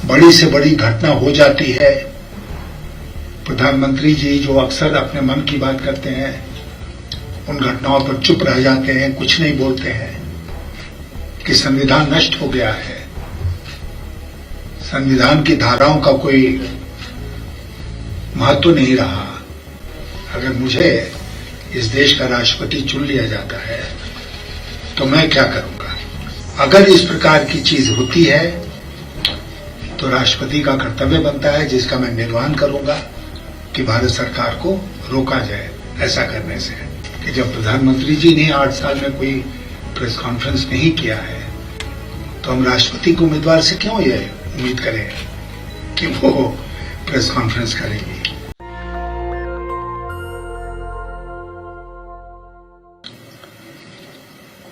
बड़ी से बड़ी घटना हो जाती है, प्रधानमंत्री जी जो अक्सर अपने मन की बात करते हैं उन घटनाओं पर चुप रह जाते हैं, कुछ नहीं बोलते हैं कि संविधान नष्ट हो गया है, संविधान की धाराओं का कोई महत्व नहीं रहा। अगर मुझे इस देश का राष्ट्रपति चुन लिया जाता है तो मैं क्या करूंगा? अगर इस प्रकार की चीज होती है तो राष्ट्रपति का कर्तव्य बनता है, जिसका मैं निर्वहन करूंगा, कि भारत सरकार को रोका जाए ऐसा करने से। कि जब प्रधानमंत्री जी ने 8 साल में कोई प्रेस कॉन्फ्रेंस नहीं किया है तो हम राष्ट्रपति के उम्मीदवार से क्यों ये उम्मीद करें कि वो प्रेस कॉन्फ्रेंस करेंगे।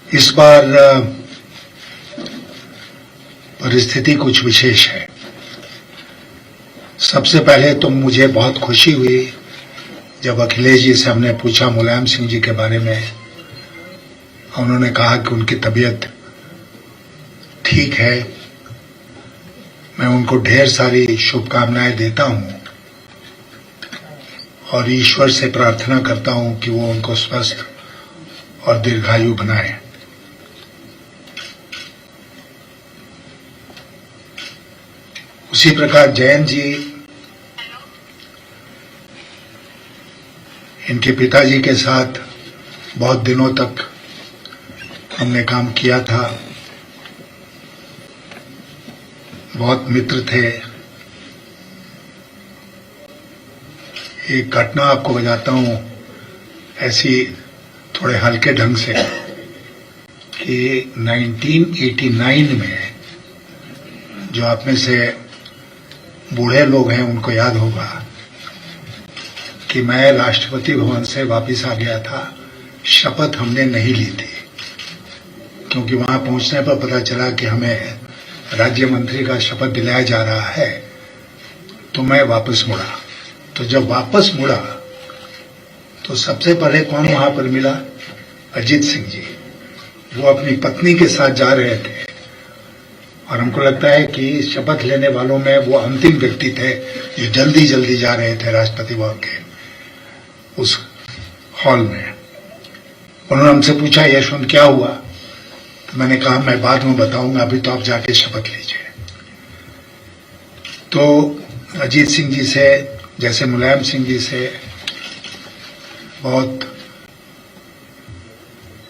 इस बार परिस्थिति कुछ विशेष है। सबसे पहले तो मुझे बहुत खुशी हुई जब अखिलेश जी से हमने पूछा मुलायम सिंह जी के बारे में। उन्होंने कहा कि उनकी तबीयत ठीक है। मैं उनको ढेर सारी शुभकामनाएं देता हूं और ईश्वर से प्रार्थना करता हूं कि वो उनको स्वस्थ और दीर्घायु बनाए। उसी प्रकार जयंत जी, इनके पिताजी के साथ बहुत दिनों तक हमने काम किया था, बहुत मित्र थे। एक घटना आपको बताता हूं ऐसी थोड़े हल्के ढंग से कि 1989 में, जो आप में से बूढ़े लोग हैं उनको याद होगा कि मैं राष्ट्रपति भवन से वापस आ गया था। शपथ हमने नहीं ली थी क्योंकि वहां पहुंचने पर पता चला कि हमें राज्य मंत्री का शपथ दिलाया जा रहा है। तो मैं वापस मुड़ा। तो जब वापस मुड़ा तो सबसे पहले कौन वहां पर मिला? अजीत सिंह जी। वो अपनी पत्नी के साथ जा रहे थे और हमको लगता है कि शपथ लेने वालों में वो अंतिम व्यक्ति थे जो जल्दी जल्दी जा रहे थे राष्ट्रपति भवन के उस हॉल में। उन्होंने हमसे पूछा, यशवंत क्या हुआ? तो मैंने कहा मैं बाद में बताऊंगा, अभी तो आप जाके शपथ लीजिए। तो अजीत सिंह जी से, जैसे मुलायम सिंह जी से, बहुत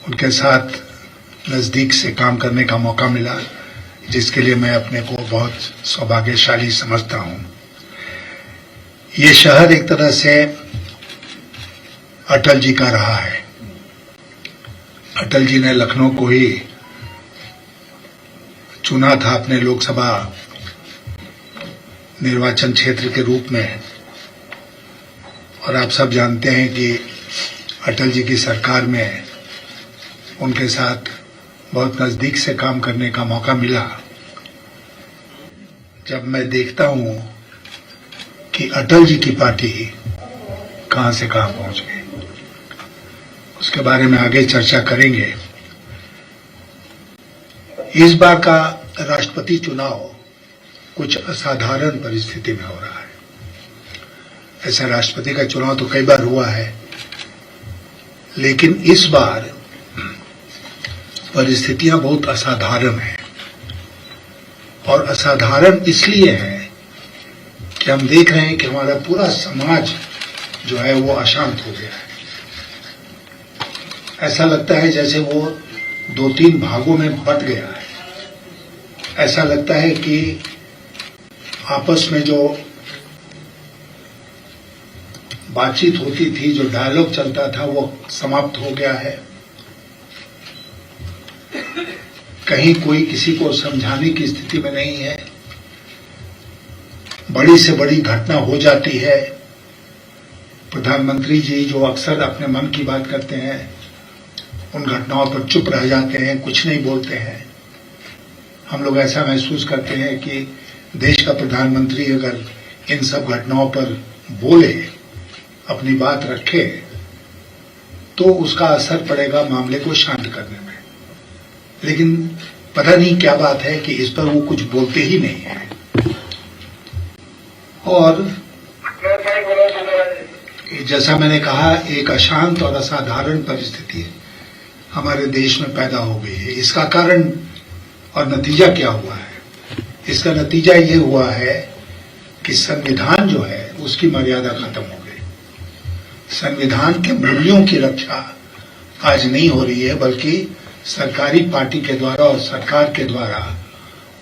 उनके साथ नजदीक से काम करने का मौका मिला, जिसके लिए मैं अपने को बहुत सौभाग्यशाली समझता हूं। ये शहर एक तरह से अटल जी का रहा है। अटल जी ने लखनऊ को ही चुना था अपने लोकसभा निर्वाचन क्षेत्र के रूप में, और आप सब जानते हैं कि अटल जी की सरकार में उनके साथ बहुत नजदीक से काम करने का मौका मिला। जब मैं देखता हूं कि अटल जी की पार्टी कहां से कहां पहुंच गई, उसके बारे में आगे चर्चा करेंगे। इस बार का राष्ट्रपति चुनाव कुछ असाधारण परिस्थिति में हो रहा है। ऐसा राष्ट्रपति का चुनाव तो कई बार हुआ है, लेकिन इस बार परिस्थितियां बहुत असाधारण हैं। और असाधारण इसलिए है कि हम देख रहे हैं कि हमारा पूरा समाज जो है वो अशांत हो गया है। ऐसा लगता है जैसे वो 2-3 भागों में बंट गया है। ऐसा लगता है कि आपस में जो बातचीत होती थी, जो डायलॉग चलता था, वो समाप्त हो गया है। कहीं कोई किसी को समझाने की स्थिति में नहीं है। बड़ी से बड़ी घटना हो जाती है, प्रधानमंत्री जी जो अक्सर अपने मन की बात करते हैं उन घटनाओं पर चुप रह जाते हैं, कुछ नहीं बोलते हैं। हम लोग ऐसा महसूस करते हैं कि देश का प्रधानमंत्री अगर इन सब घटनाओं पर बोले, अपनी बात रखे, तो उसका असर पड़ेगा मामले को शांत करने में। लेकिन पता नहीं क्या बात है कि इस पर वो कुछ बोलते ही नहीं है। और जैसा मैंने कहा, एक अशांत और असाधारण परिस्थिति हमारे देश में पैदा हो गई है। इसका कारण और नतीजा क्या हुआ है? इसका नतीजा ये हुआ है कि संविधान जो है उसकी मर्यादा खत्म हो गई। संविधान के मूल्यों की रक्षा आज नहीं हो रही है, बल्कि सरकारी पार्टी के द्वारा और सरकार के द्वारा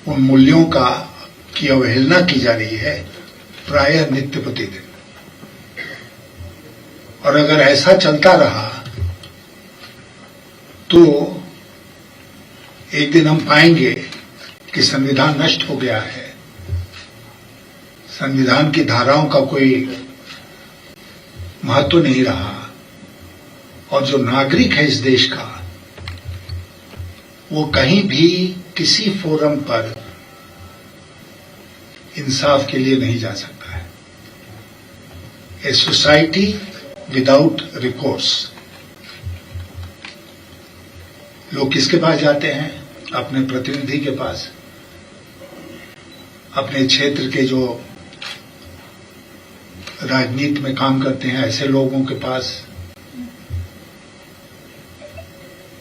उन मूल्यों की अवहेलना की जा रही है, प्रायः नित्य प्रतिदिन। और अगर ऐसा चलता रहा तो एक दिन हम पाएंगे कि संविधान नष्ट हो गया है, संविधान की धाराओं का कोई महत्व नहीं रहा, और जो नागरिक है इस देश का वो कहीं भी किसी फोरम पर इंसाफ के लिए नहीं जा सकता है। A society without recourse. लोग किसके पास जाते हैं? अपने प्रतिनिधि के पास, अपने क्षेत्र के जो राजनीति में काम करते हैं ऐसे लोगों के पास।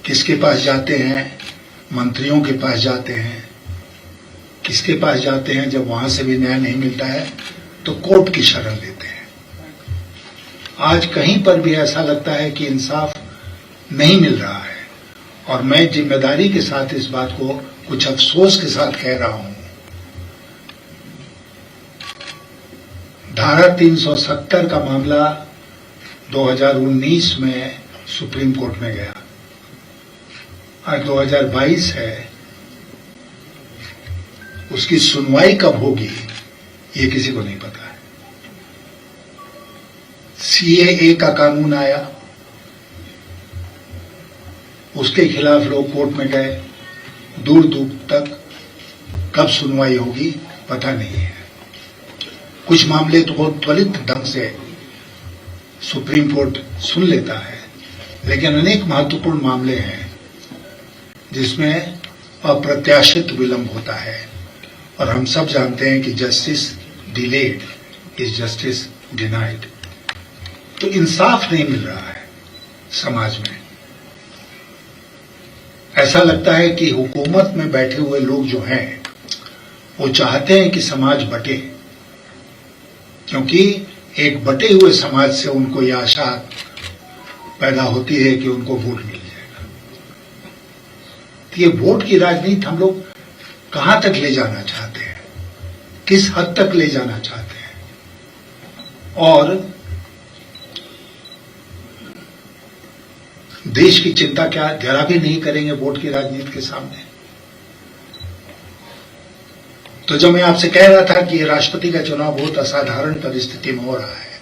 किसके पास जाते हैं? मंत्रियों के पास जाते हैं। किसके पास जाते हैं? जब वहां से भी न्याय नहीं मिलता है तो कोर्ट की शरण लेते हैं। आज कहीं पर भी ऐसा लगता है कि इंसाफ नहीं मिल रहा है, और मैं जिम्मेदारी के साथ इस बात को कुछ अफसोस के साथ कह रहा हूं। धारा 370 का मामला 2019 में सुप्रीम कोर्ट में गया। आज 2022 है, उसकी सुनवाई कब होगी ये किसी को नहीं पता है। सीएए का कानून आया, उसके खिलाफ लोग कोर्ट में गए, दूर दूर तक कब सुनवाई होगी पता नहीं है। कुछ मामले तो बहुत त्वरित ढंग से सुप्रीम कोर्ट सुन लेता है, लेकिन अनेक महत्वपूर्ण मामले हैं जिसमें अप्रत्याशित विलंब होता है, और हम सब जानते हैं कि justice delayed is justice denied. तो इंसाफ नहीं मिल रहा है समाज में। ऐसा लगता है कि हुकूमत में बैठे हुए लोग जो हैं वो चाहते हैं कि समाज बटे, क्योंकि एक बटे हुए समाज से उनको यह आशा पैदा होती है कि उनको वोट मिल जाएगा। तो ये वोट की राजनीति हम लोग कहां तक ले जाना चाहते हैं, किस हद तक ले जाना चाहते हैं, और देश की चिंता क्या जरा भी नहीं करेंगे वोट की राजनीति के सामने। तो जब मैं आपसे कह रहा था कि राष्ट्रपति का चुनाव बहुत असाधारण परिस्थिति में हो रहा है,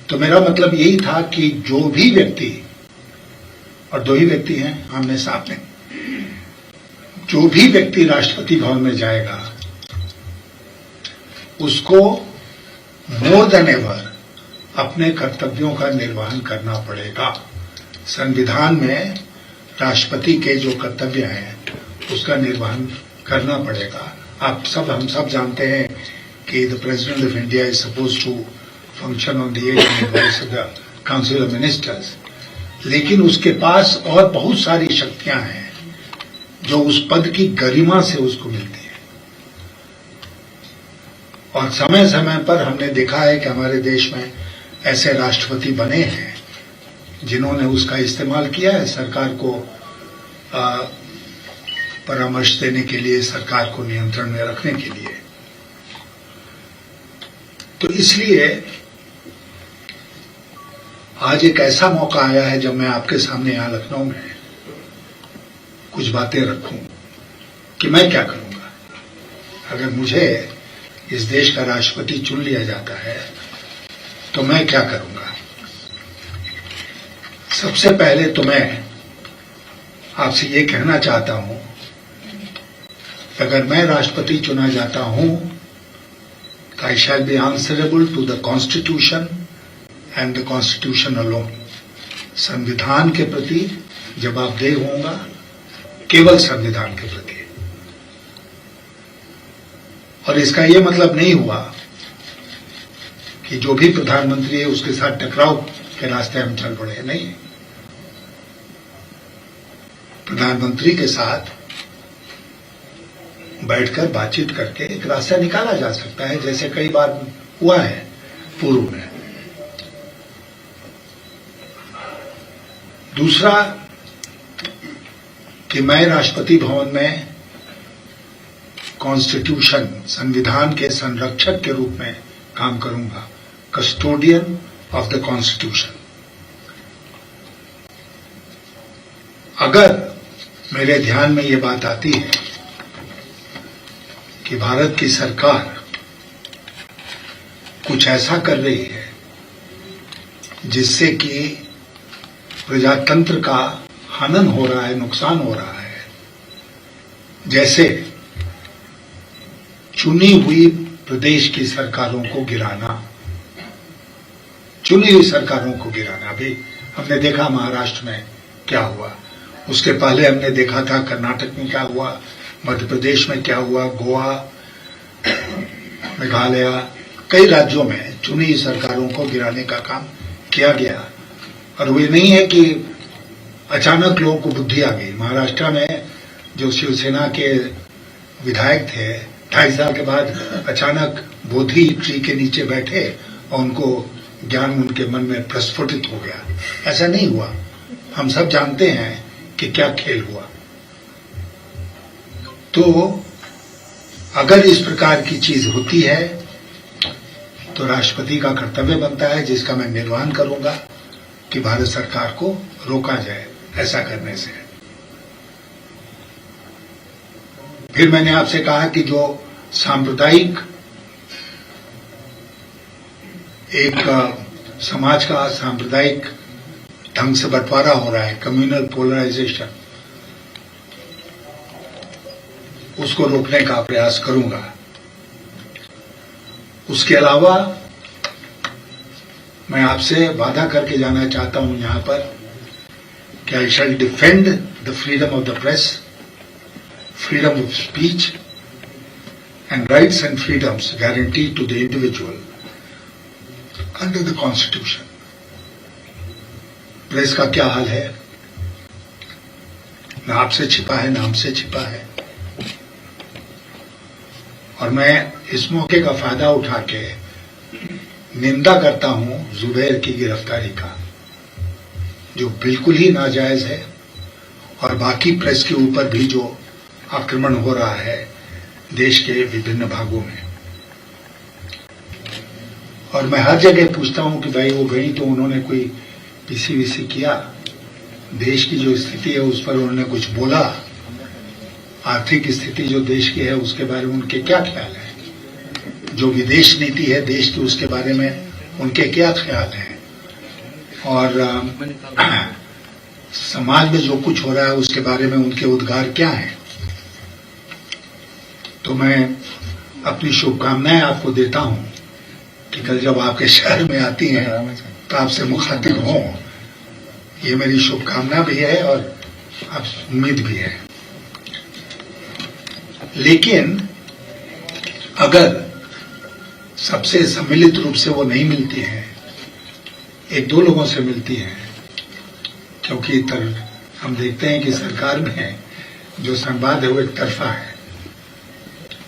तो मेरा मतलब यही था कि जो भी व्यक्ति, और दो ही व्यक्ति हैं आमने सामने, जो भी व्यक्ति राष्ट्रपति भवन में जाएगा उसको मोर देन एवर अपने कर्तव्यों का निर्वहन करना पड़ेगा। संविधान में राष्ट्रपति के जो कर्तव्य हैं उसका निर्वहन करना पड़ेगा। हम सब जानते हैं कि the president of India is suppose to function on the aid and advice of the council of ministers, लेकिन उसके पास और बहुत सारी शक्तियां हैं जो उस पद की गरिमा से उसको मिलती है। और समय समय पर हमने देखा है कि हमारे देश में ऐसे राष्ट्रपति बने हैं जिन्होंने उसका इस्तेमाल किया है सरकार को परामर्श देने के लिए, सरकार को नियंत्रण में रखने के लिए। तो इसलिए आज एक ऐसा मौका आया है जब मैं आपके सामने यहां लखनऊ में कुछ बातें रखूं कि मैं क्या करूंगा अगर मुझे इस देश का राष्ट्रपति चुन लिया जाता है, तो मैं क्या करूंगा। सबसे पहले तो मैं आपसे ये कहना चाहता हूं, अगर मैं राष्ट्रपति चुना जाता हूं तो I shall be answerable to the constitution and the constitution alone. संविधान के प्रति जवाबदेह होऊंगा, केवल संविधान के प्रति। और इसका यह मतलब नहीं हुआ कि जो भी प्रधानमंत्री है उसके साथ टकराव के रास्ते हम चल पड़े। नहीं, प्रधानमंत्री के साथ बैठकर बातचीत करके एक रास्ता निकाला जा सकता है, जैसे कई बार हुआ है पूर्व में। दूसरा कि मैं राष्ट्रपति भवन में कॉन्स्टिट्यूशन, संविधान के संरक्षक के रूप में काम करूंगा, कस्टोडियन ऑफ द कॉन्स्टिट्यूशन। अगर मेरे ध्यान में ये बात आती है कि भारत की सरकार कुछ ऐसा कर रही है जिससे कि प्रजातंत्र का हनन हो रहा है, नुकसान हो रहा है, जैसे चुनी हुई प्रदेश की सरकारों को गिराना, चुनी हुई सरकारों को गिराना। अभी हमने देखा महाराष्ट्र में क्या हुआ, उसके पहले हमने देखा था कर्नाटक में क्या हुआ, मध्य प्रदेश में क्या हुआ, गोवा, मेघालय, कई राज्यों में चुनी हुई सरकारों को गिराने का काम किया गया। और वो नहीं है कि अचानक लोगों को बुद्धि आ गई। महाराष्ट्र में जो शिवसेना के विधायक थे, 2.5 साल के बाद अचानक बोधि ट्री के नीचे बैठे और उनको ज्ञान उनके मन में प्रस्फुटित हो गया। ऐसा नहीं हुआ। हम सब जानते हैं कि क्या खेल हुआ। तो अगर इस प्रकार की चीज होती है तो राष्ट्रपति का कर्तव्य बनता है, जिसका मैं निर्वहन करूंगा, कि भारत सरकार को रोका जाए ऐसा करने से। फिर मैंने आपसे कहा कि जो सांप्रदायिक एक समाज का सांप्रदायिक ढंग से बंटवारा हो रहा है, कम्युनल पोलराइजेशन, उसको रोकने का प्रयास करूंगा। उसके अलावा मैं आपसे वादा करके जाना चाहता हूं यहां पर कि I shall defend the freedom of the press, freedom of speech and rights and freedoms guaranteed to the individual under the constitution. Press का क्या हाल है, न आपसे छिपा है, न हमसे छिपा है। और मैं इस मौके का फायदा उठा के निंदा करता हूं जुबैर की गिरफ्तारी का, जो बिल्कुल ही नाजायज है, और बाकी प्रेस के ऊपर भी जो आक्रमण हो रहा है देश के विभिन्न भागों में। और मैं हर जगह पूछता हूं कि भाई वो गई तो उन्होंने कोई पीसी किया, देश की जो स्थिति है उस पर उन्होंने कुछ बोला, आर्थिक स्थिति जो देश की है उसके बारे में उनके क्या ख्याल है, जो विदेश नीति है देश की उसके बारे में उनके क्या ख्याल हैं, और समाज में जो कुछ हो रहा है उसके बारे में उनके उद्गार क्या हैं। तो मैं अपनी शुभकामनाएं आपको देता हूं कि कल जब आपके शहर में आती हैं तो आपसे मुखातिब हों, ये मेरी शुभकामना भी है और आप उम्मीद भी है। लेकिन अगर सबसे सम्मिलित रूप से वो नहीं मिलती है, 1-2 लोगों से मिलती है, क्योंकि हम देखते हैं कि सरकार में जो संवाद है वो एक तरफा है।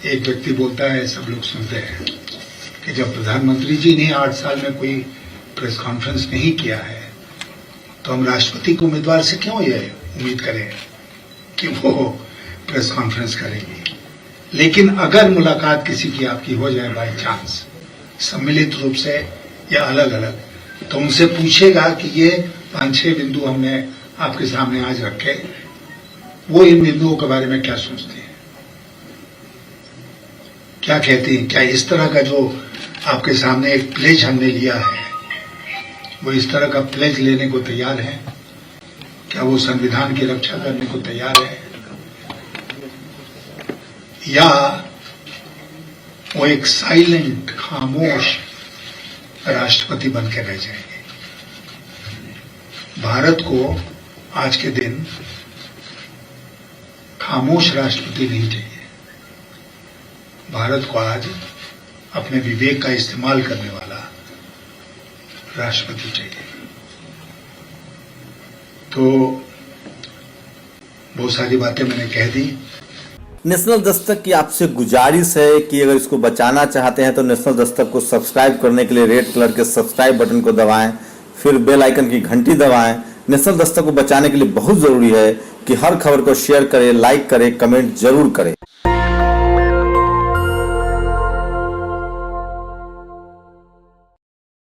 एक व्यक्ति बोलता है, सब लोग सुनते हैं कि जब प्रधानमंत्री जी ने 8 साल में कोई प्रेस कॉन्फ्रेंस नहीं किया है तो हम राष्ट्रपति के उम्मीदवार से क्यों ये उम्मीद करें कि वो प्रेस कॉन्फ्रेंस करेंगे। लेकिन अगर मुलाकात किसी की आपकी हो जाए बाय चांस, सम्मिलित रूप से या अलग अलग, तो उनसे पूछेगा कि ये 5-6 बिंदु हमने आपके सामने आज रखे, वो इन बिंदुओं के बारे में क्या सोचते हैं, क्या कहती हैं, क्या इस तरह का जो आपके सामने एक प्लेज हमने लिया है वो इस तरह का प्लेज लेने को तैयार है, क्या वो संविधान की रक्षा करने को तैयार है, या वो एक साइलेंट खामोश राष्ट्रपति बन के रह जाएंगे। भारत को आज के दिन खामोश राष्ट्रपति नहीं चाहिए। भारत को आज अपने विवेक का इस्तेमाल करने वाला राष्ट्रपति चाहिए। तो बहुत सारी बातें मैंने कह दी। नेशनल दस्तक की आपसे गुजारिश है कि अगर इसको बचाना चाहते हैं तो नेशनल दस्तक को सब्सक्राइब करने के लिए रेड कलर के सब्सक्राइब बटन को दबाएं, फिर बेल आइकन की घंटी दबाएं। नेशनल दस्तक को बचाने के लिए बहुत जरूरी है कि हर खबर को शेयर करें, लाइक करें, कमेंट जरूर करें।